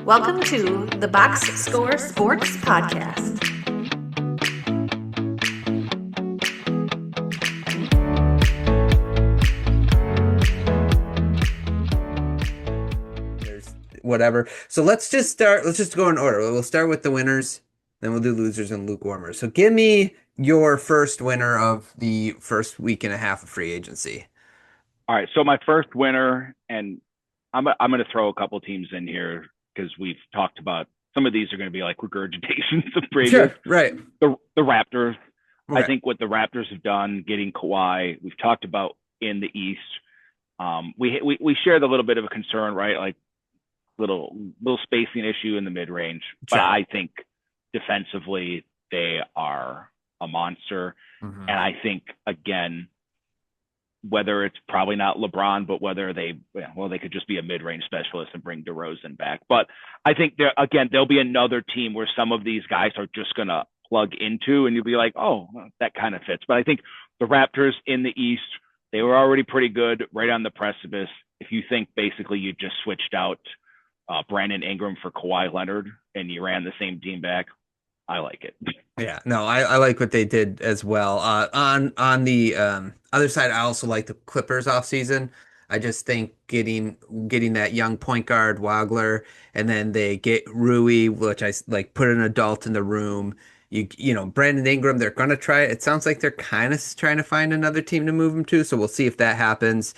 Welcome to the Box Score Sports Podcast. There's whatever. So let's just go in order. We'll start with the winners, then we'll do losers and lukewarmers. So give me your first winner of the first week and a half of free agency. All right, so my first winner, and I'm going to throw a couple teams in here because we've talked about some of these are going to be like regurgitations of previous. Sure, right. The Raptors. I Okay. think what the Raptors have done, getting Kawhi, we've talked about in the East. We shared a little bit of a concern, right? Like little spacing issue in the mid range, but Sure. I think defensively they are a monster, Mhm. and I think again whether it's probably not LeBron, but whether they could just be a mid-range specialist and bring DeRozan back. But I think there'll be another team where some of these guys are just gonna plug into, and you'll be like, oh, that kind of fits. But I think the Raptors in the East, they were already pretty good, right on the precipice. If you think basically you just switched out Brandon Ingram for Kawhi Leonard and you ran the same team back, I like it. Yeah, no, I like what they did as well. On the other side, I also like the Clippers off season. I just think getting that young point guard Wagler, and then they get Rui, which like put an adult in the room. You know Brandon Ingram, they're gonna try. It sounds like they're kind of trying to find another team to move him to, so we'll see if that happens.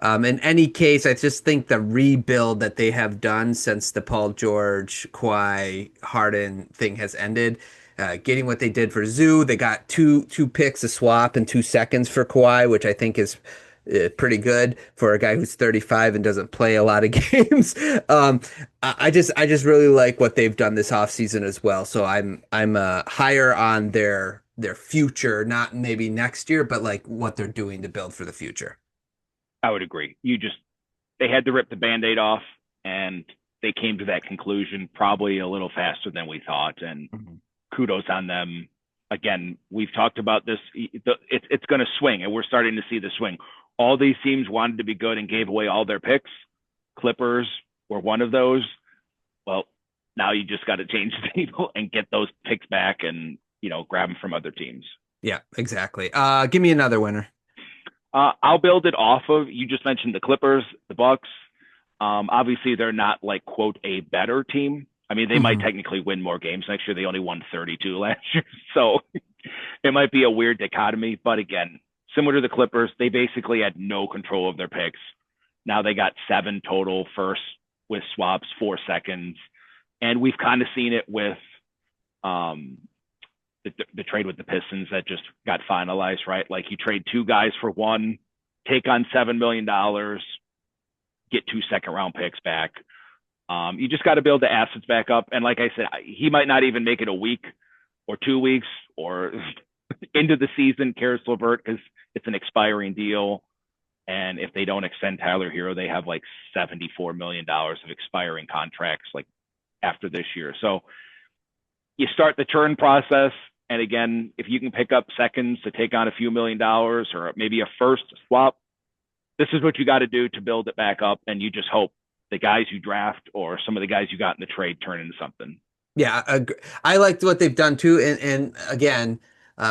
In any case, I just think the rebuild that they have done since the Paul George, Kawhi, Harden thing has ended, getting what they did for Zoo. They got two picks a swap and 2 seconds for Kawhi, which I think is pretty good for a guy who's 35 and doesn't play a lot of games. Um, I just really like what they've done this offseason as well. So I'm higher on their future, not maybe next year, but like what they're doing to build for the future. I would agree. They had to rip the Band-Aid off, and they came to that conclusion probably a little faster than we thought. And Mhm. kudos on them. Again, we've talked about this. It's going to swing, and we're starting to see the swing. All these teams wanted to be good and gave away all their picks. Clippers were one of those. Well, now you just got to change the table and get those picks back, and grab them from other teams. Yeah, exactly. Give me another winner. I'll build it off of, you just mentioned the Clippers, the Bucks. Obviously, they're not like, quote, a better team. I mean, they might Mhm. technically win more games next year. They only won 32 last year. So it might be a weird dichotomy. But again, similar to the Clippers, they basically had no control of their picks. Now they got 7 total first with swaps, 4 seconds. And we've kind of seen it with um, the trade with the Pistons that just got finalized, right? Like you trade 2 guys for one, take on $7 million, get 2 second-round picks back. You just got to build the assets back up. And like I said, he might not even make it a week or 2 weeks or into the season, Karis LeVert, because it's an expiring deal. And if they don't extend Tyler Hero, they have like $74 million of expiring contracts like after this year. So you start the churn process. And again, if you can pick up seconds to take on a few $1 million or maybe a first swap, this is what you got to do to build it back up. And you just hope the guys you draft or some of the guys you got in the trade turn into something. Yeah, I liked what they've done too, and again,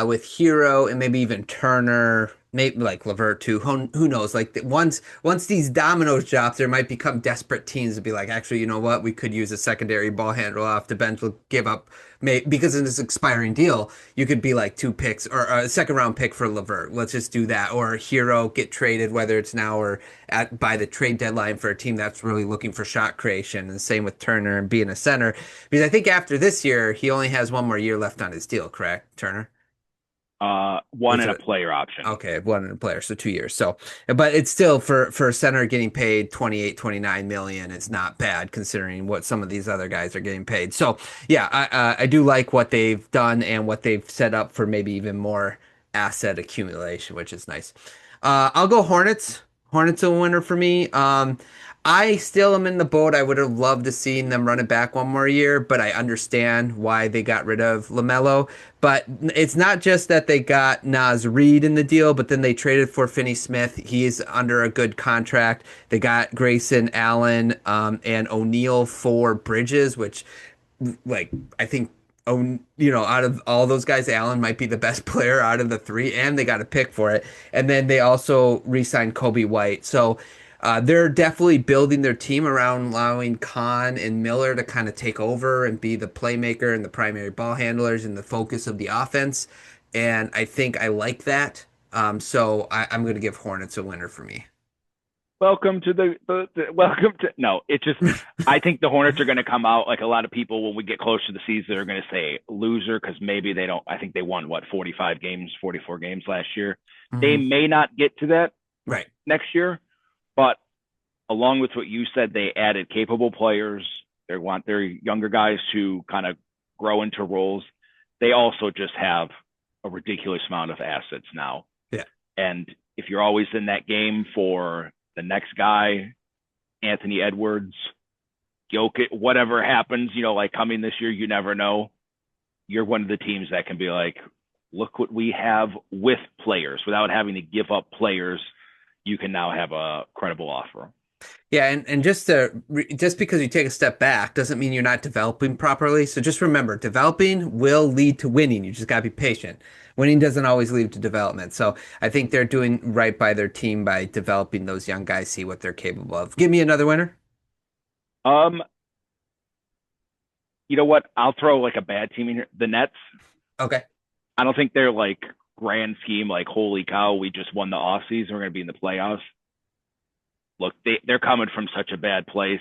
with Hero and maybe even Turner, maybe like Levert too. Who knows? Like once these dominoes drop, there might become desperate teams to be like, actually, you know what? We could use a secondary ball handler off the bench. We'll give up, because in this expiring deal, you could be like 2 picks or a second round pick for Levert. Let's just do that. Or Hero get traded, whether it's now or by the trade deadline for a team that's really looking for shot creation. And same with Turner and being a center. Because I think after this year, he only has one more year left on his deal, correct, Turner? One Was and a it player option. okay, one in a player, so 2 years. So, but it's still for a center getting paid 28, 29 million. It's not bad considering what some of these other guys are getting paid. So, yeah, I do like what they've done and what they've set up for maybe even more asset accumulation, which is nice. I'll go Hornets. Hornets a winner for me. I still am in the boat. I would have loved to seen them run it back one more year, but I understand why they got rid of LaMelo. But it's not just that they got Naz Reid in the deal, but then they traded for Finney Smith. He is under a good contract. They got Grayson Allen and O'Neal for Bridges, which, like, I think, out of all those guys, Allen might be the best player out of the three, and they got a pick for it. And then they also re-signed Kobe White. So they're definitely building their team around allowing Khan and Miller to kind of take over and be the playmaker and the primary ball handlers and the focus of the offense. And I think I like that. So I'm going to give Hornets a winner for me. Welcome to no, it's just, I think the Hornets are going to come out like a lot of people when we get close to the season are going to say loser because maybe they don't. I think they won 44 games last year. Mm-hmm. They may not get to that right next year, but along with what you said, they added capable players. They want their younger guys to kind of grow into roles. They also just have a ridiculous amount of assets now. Yeah, and if you're always in that game for the next guy, Anthony Edwards, Jokic, whatever happens, like coming this year, you never know. You're one of the teams that can be like, look what we have with players without having to give up players. You can now have a credible offer. Yeah, and just because you take a step back doesn't mean you're not developing properly. So just remember, developing will lead to winning. You just got to be patient. Winning doesn't always lead to development. So I think they're doing right by their team by developing those young guys, see what they're capable of. Give me another winner. You know what? I'll throw like a bad team in here. The Nets. Okay. I don't think they're like grand scheme, like, holy cow, we just won the offseason. We're going to be in the playoffs. Look, they're coming from such a bad place.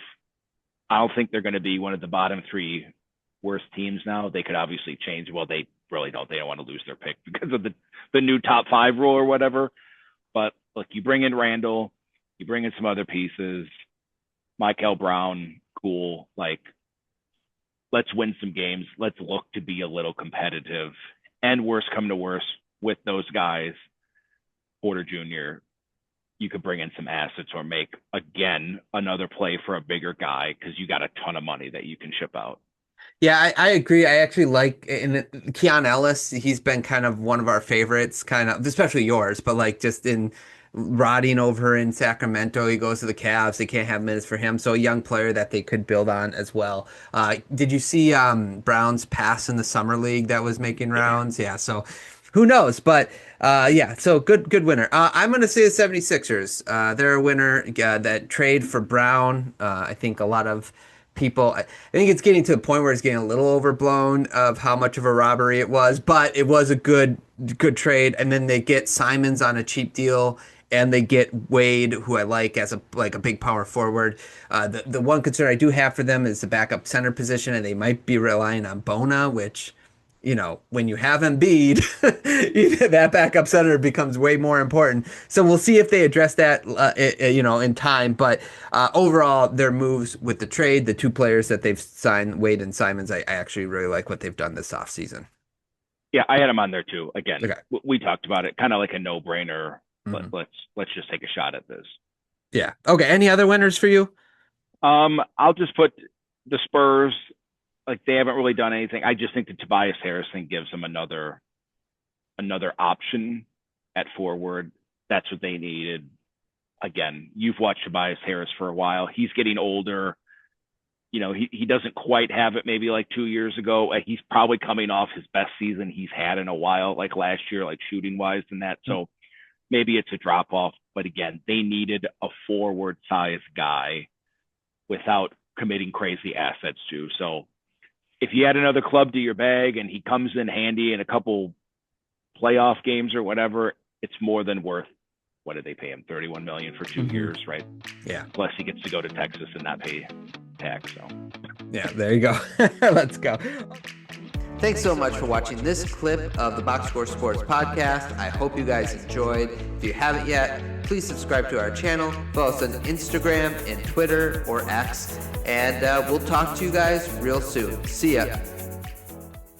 I don't think they're going to be one of the bottom three worst teams now. They could obviously change. Well, they really don't. They don't want to lose their pick because of the new top 5 rule or whatever. But look, you bring in Randall, you bring in some other pieces. Michael Brown, cool. Like, let's win some games. Let's look to be a little competitive. And worse come to worse with those guys, Porter Jr., you could bring in some assets or make, again, another play for a bigger guy because you got a ton of money that you can ship out. Yeah, I agree. I actually like Keon Ellis. He's been kind of one of our favorites, kind of, especially yours, but like just in rotting over in Sacramento. He goes to the Cavs. They can't have minutes for him. So a young player that they could build on as well. Did you see Brown's pass in the summer league that was making rounds? Yeah, so who knows? But yeah, so good winner. I'm going to say the 76ers. They're a winner. That trade for Brown. I think a lot of people, I think it's getting to the point where it's getting a little overblown of how much of a robbery it was, but it was a good trade. And then they get Simons on a cheap deal, and they get Wade, who I like as a big power forward. The one concern I do have for them is the backup center position, and they might be relying on Bona, which, when you have Embiid, that backup center becomes way more important. So we'll see if they address that, in time. But overall, their moves with the trade, the 2 players that they've signed, Wade and Simons, I actually really like what they've done this offseason. Yeah, I had them on there too. Again, okay. We talked about it, kind of like a no-brainer. Mm-hmm. Let's just take a shot at this. Yeah. Okay. Any other winners for you? I'll just put the Spurs. Like, they haven't really done anything. I just think the Tobias Harris thing gives them another option at forward. That's what they needed. Again, you've watched Tobias Harris for a while. He's getting older. He doesn't quite have it maybe like 2 years ago. He's probably coming off his best season he's had in a while, like last year, like shooting wise and that. So maybe it's a drop off. But again, they needed a forward size guy without committing crazy assets to. So if you had another club to your bag and he comes in handy in a couple playoff games or whatever, it's more than worth. What did they pay him? $31 million for 2 years, right? Yeah. Plus he gets to go to Texas and not pay tax. So yeah, there you go. Let's go. Thanks so much for watching this clip of the Box Score Sports Podcast. I hope you guys enjoyed. If you haven't yet, please subscribe to our channel. Follow us on Instagram and Twitter or X. And we'll talk to you guys real soon. See ya.